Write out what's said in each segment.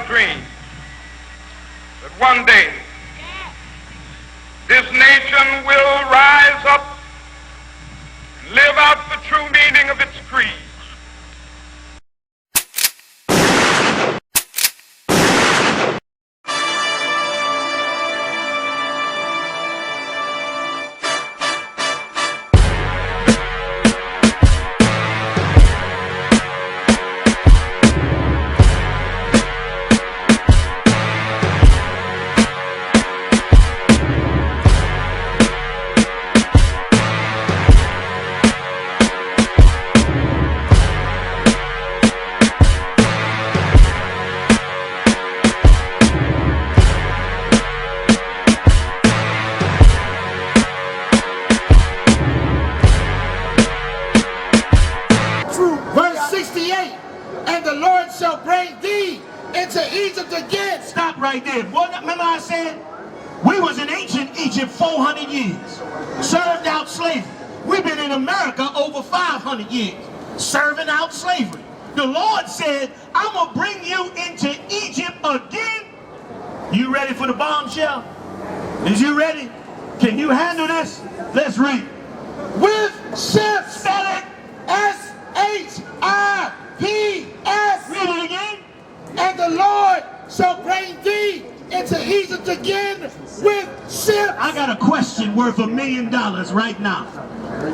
a dream that one day this nation will rise up and live out the true meaning of its creed. Stop right there. Boy, remember I said we was in ancient Egypt 400 years, served out slavery. We've been in America over 500 years, serving out slavery. The Lord said, I'm going to bring you into Egypt again. You ready for the bombshell? Is you ready? Can you handle this? Let's read. With ships. Spell it. S-H-I-P-S. Read it again. And the Lord shall bring thee into Egypt again with ships. I got a question worth $1 million right now.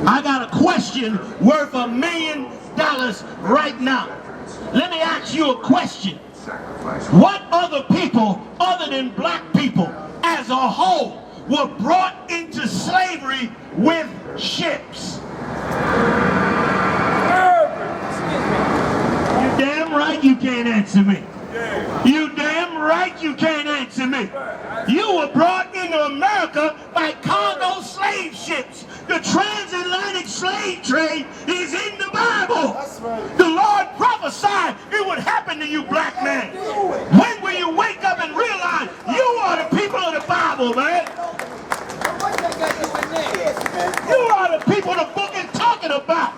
I got a question worth $1 million right now. Let me ask you a question. What other people other than black people as a whole were brought into slavery with ships? You damn right you can't answer me. You damn right you can't answer me. You were brought into America by cargo slave ships. The transatlantic slave trade is in the Bible. The Lord prophesied it would happen to you, black man. When will you wake up and realize you are the people of the Bible, man? You are the people the book is talking about.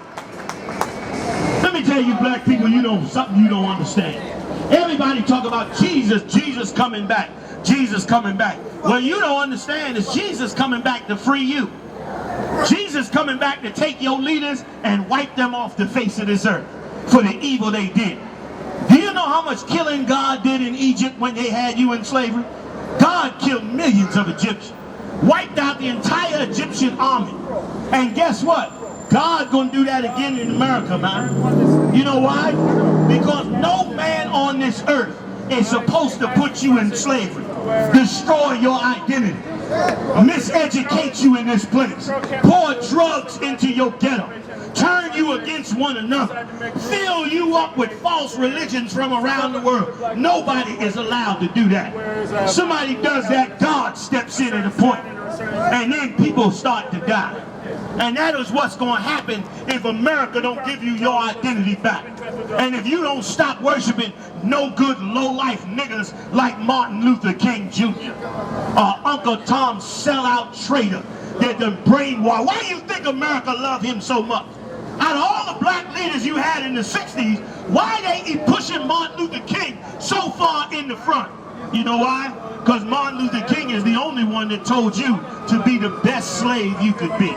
Let me tell you, black people, you know something you don't understand. Everybody talk about Jesus coming back, Jesus coming back. What you don't understand is Jesus coming back to free you. Jesus coming back to take your leaders and wipe them off the face of this earth for the evil they did. Do you know how much killing God did in Egypt when they had you in slavery? God killed millions of Egyptians, wiped out the entire Egyptian army. And guess what? God gonna do that again in America, man. You know why? Because no man on this earth is supposed to put you in slavery, destroy your identity, miseducate you in this place, pour drugs into your ghetto, turn you against one another, fill you up with false religions from around the world. Nobody is allowed to do that. Somebody does that, God steps in at a point, and then people start to die. And that is what's going to happen if America don't give you your identity back. And if you don't stop worshiping no good low-life niggas like Martin Luther King Jr. or Uncle Tom sellout traitor that the brainwash. Why do you think America love him so much? Out of all the black leaders you had in the 60s, why they pushing Martin Luther King so far in the front? You know why? Because Martin Luther King is the only one that told you to be the best slave you could be.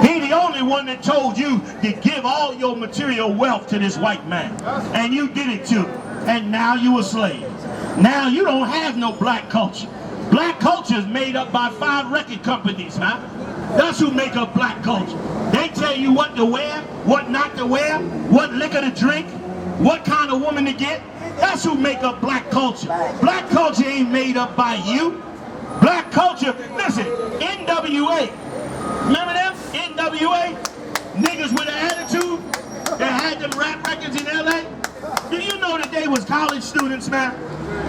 He the only one that told you to give all your material wealth to this white man. And you did it too. And now you a slave. Now you don't have no black culture. Black culture is made up by 5 record companies, man. That's who make up black culture. They tell you what to wear, what not to wear, what liquor to drink, what kind of woman to get. That's who make up black culture. Black culture ain't made up by you. Black culture, listen, NWA. Remember them? NWA? Niggas with an attitude that had them rap records in LA. Do you know that they was college students, man?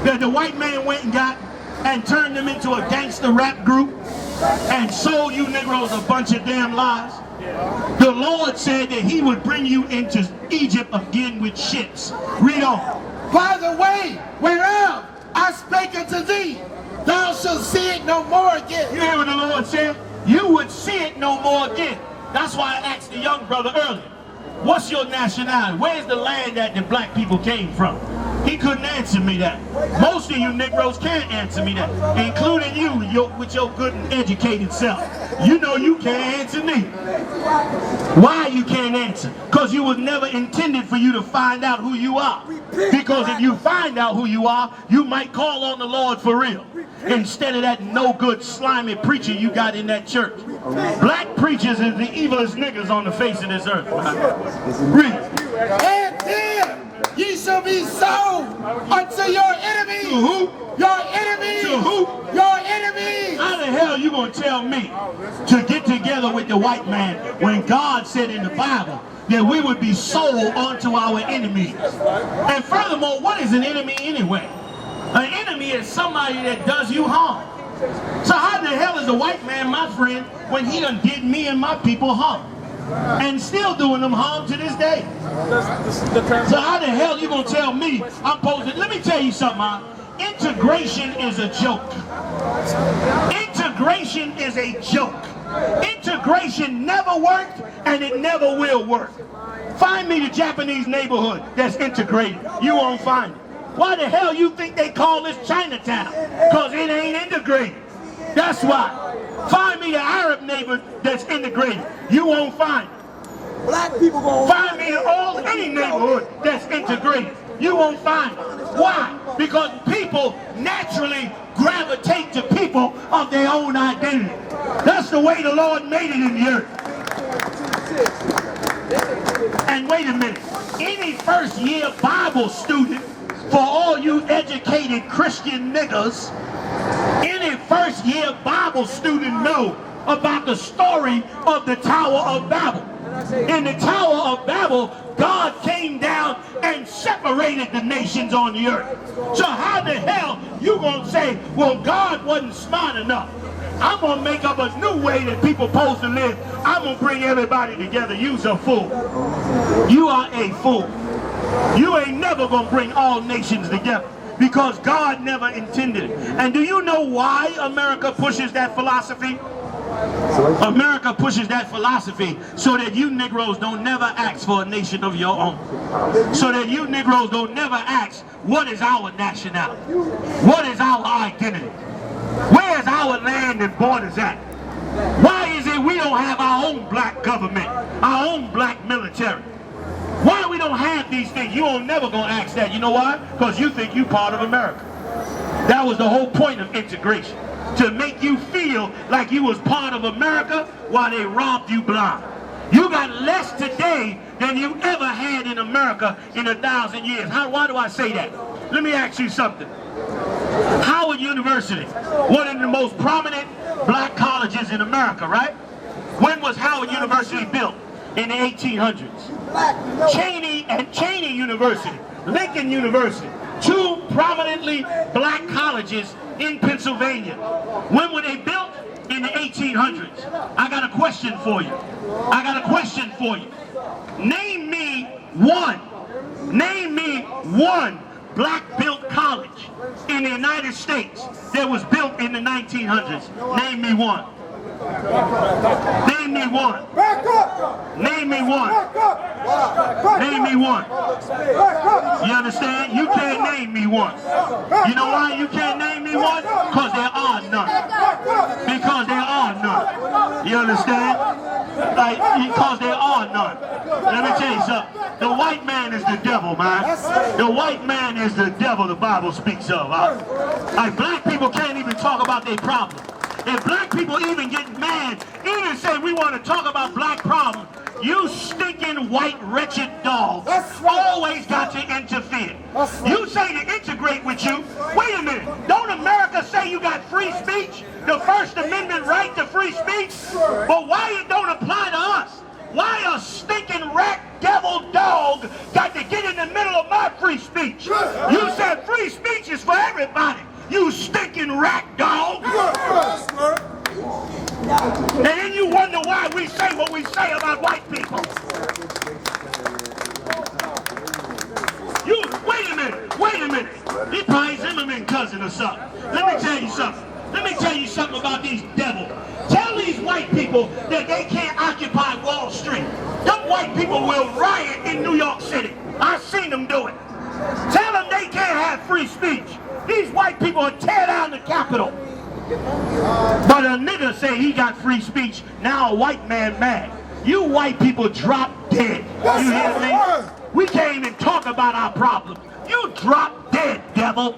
That the white man went and got and turned them into a gangster rap group and sold you Negroes a bunch of damn lies. The Lord said that he would bring you into Egypt again with ships. Read on. By the way, whereof I spake unto thee, thou shalt see it no more again. You hear what the Lord said? You would see it no more again. That's why I asked the young brother earlier, what's your nationality? Where's the land that the black people came from? He couldn't answer me that. Most of you Negroes can't answer me that, including you with your good and educated self. You know you can't answer me. Why you can't answer? Because you was never intended for you to find out who you are. Because if you find out who you are, you might call on the Lord for real. Instead of that no good slimy preacher you got in that church. Black preachers is the evilest niggas on the face of this earth. Read. And then ye shall be sold unto your enemies. To who? Your enemies. To who? Your enemies. How the hell you gonna tell me to get together with the white man when God said in the Bible that we would be sold unto our enemies? And furthermore, what is an enemy anyway? An enemy is somebody that does you harm. So how the hell is a white man my friend when he done did me and my people harm? And still doing them harm to this day. So how the hell you gonna tell me I'm supposed to? Let me tell you something, man. Integration is a joke. Integration is a joke. Integration never worked and it never will work. Find me the Japanese neighborhood that's integrated. You won't find it. Why the hell you think they call this Chinatown? Because it ain't integrated. That's why. Find me the Arab neighbor that's integrated. You won't find it. Black people gonna Find me any neighborhood that's integrated. You won't find it. Why? Because people naturally gravitate to people of their own identity. That's the way the Lord made it in the earth. And wait a minute. Any first year Bible student, for all you educated Christian niggas, any first year Bible student know about the story of the Tower of Babel. In the Tower of Babel, God came down and separated the nations on the earth. So how the hell you gonna say, well, God wasn't smart enough? I'm gonna make up a new way that people supposed to live. I'm gonna bring everybody together. You's a fool. You are a fool. You ain't never gonna bring all nations together because God never intended it. And do you know why America pushes that philosophy? America pushes that philosophy so that you Negroes don't never ask for a nation of your own. So that you Negroes don't never ask, what is our nationality? What is our identity? Where is our land and borders at? Why is it we don't have our own black government, our own black military? Why we don't have these things? You ain't never gonna ask that. You know why? Because you think you part of America. That was the whole point of integration. To make you feel like you was part of America while they robbed you blind. You got less today than you ever had in America in 1,000 years. Why do I say that? Let me ask you something. Howard University, one of the most prominent black colleges in America, right? When was Howard University built? In the 1800s. Cheney University, Lincoln University, two prominently black colleges in Pennsylvania. When were they built? In the 1800s. I got a question for you. Name me one black-built college in the United States that was built in the 1900s. Name me one. Name me one. back up. Name me one. Back up. Name me one. Back up. You understand? You can't name me one. You know why you can't name me one? Because there are none. Because there are none. You understand? Because there are none. Let me tell you something. The white man is the devil, man. The white man is the devil the Bible speaks of. Like black people can't even talk about their problems. If black people even get mad, even say we want to talk about black problems, you stinking white wretched dogs always got to interfere. You say to integrate with you. Wait a minute. Don't America say you got free speech? The First Amendment right to free speech? But why it don't apply to us? Why a stinking rat devil dog got to get in the middle of my free speech? You said free speech is for everybody. You stinking rat dog. And then you wonder why we say what we say about white people. You, wait a minute. He probably Zimmerman cousin or something. Let me tell you something about these devils. Tell these white people that they can't occupy Wall Street. Them white people will riot in New York City. I've seen them do it. Tell them they they can't have free speech. These white people will tear down the Capitol. But a nigga say he got free speech, now a white man mad. You white people drop dead. You hear me? We can't even talk about our problems. You drop dead, devil.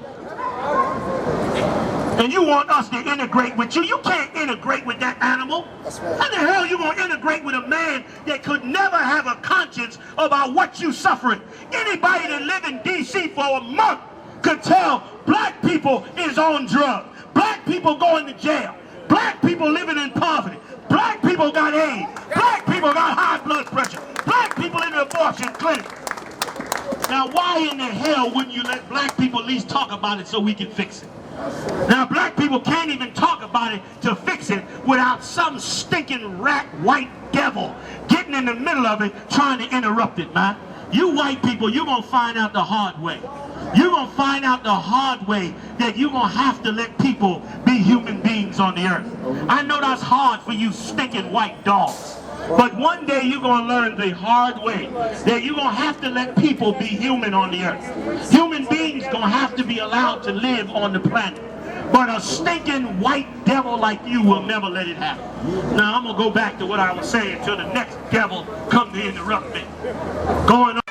And you want us to integrate with you. You can't integrate with that animal. How the hell you gonna integrate with a man that could never have a conscience about what you suffering? Anybody that live in D.C. for a month could tell black people is on drugs. Black people going to jail. Black people living in poverty. Black people got AIDS. Black people got high blood pressure. Black people in the abortion clinic. Now why in the hell wouldn't you let black people at least talk about it so we can fix it? Now black people can't even talk about it to fix it without some stinking rat white devil getting in the middle of it trying to interrupt it, man. You white people, you're going to find out the hard way. You're going to find out the hard way that you're going to have to let people be human beings on the earth. I know that's hard for you stinking white dogs. But one day you're going to learn the hard way that you're going to have to let people be human on the earth. Human beings going to have to be allowed to live on the planet. But a stinking white devil like you will never let it happen. Now I'm going to go back to what I was saying till the next devil come to interrupt me. Going on.